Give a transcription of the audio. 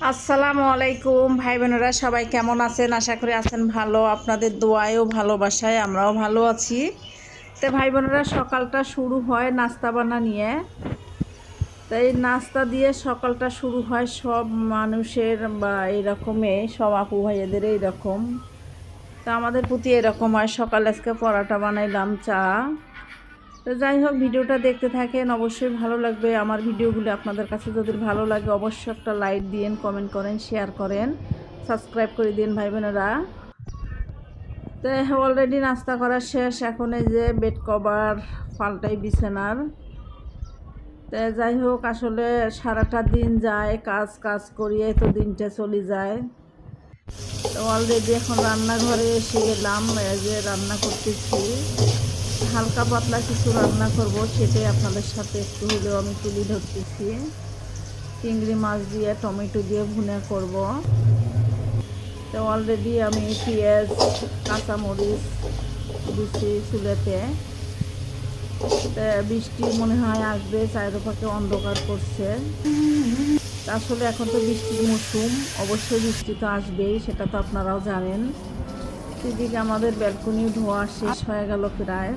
আসসালামু আলাইকুম ভাই বোনেরা, সবাই কেমন আছেন? আশা করি আছেন ভালো। আপনাদের দোয়ায় ও ভালোবাসায় আমরাও ভালো আছি। তো ভাই বোনেরা, সকালটা শুরু হয় নাস্তা বানা নিয়ে। তাই নাস্তা দিয়ে সকালটা শুরু হয় সব মানুষের, বা এইরকমই সব আপু ভাইয়েদের এইরকম। তা আমাদের প্রতি এরকম হয়। সকালে আজকে পরোটা বানাইলাম, চা। তো যাই হোক, ভিডিওটা দেখতে থাকেন, অবশ্যই ভালো লাগবে। আমার ভিডিওগুলো আপনাদের কাছে যদি ভালো লাগে অবশ্যই একটা লাইক দিন, কমেন্ট করেন, শেয়ার করেন, সাবস্ক্রাইব করে দিন ভাই বোনেরা। তো অলরেডি নাস্তা করা শেষ, এখন এই যে বেড কভার পাল্টাই বিছানার। তো যাই হোক, আসলে সারাটা দিন যায় কাজ কাজ করিয়ে, তো দিনটা চলে যায়। তো অলরেডি এখন রান্নাঘরে এসে গেলাম, এই যে রান্না করতেছি। হালকা পাতলা কিছু রান্না করব, সেটাই আপনাদের সাথে একটু হলেও আমি তুলে ধরতেছি। চিংড়ি মাছ দিয়ে টমেটো দিয়ে ভুনা করব। তো অলরেডি আমি পেঁয়াজ, কাঁচামরিচ দিচ্ছি চুলেতে। তো বৃষ্টি মনে হয় আসবে, চারিপাশে অন্ধকার করছে। আসলে এখন তো বৃষ্টির মৌসুম, অবশ্যই বৃষ্টি তো আসবেই, সেটা তো আপনারাও জানেন। সেদিকে আমাদের ব্যালকনি ধোয়া শেষ হয়ে গেল প্রায়।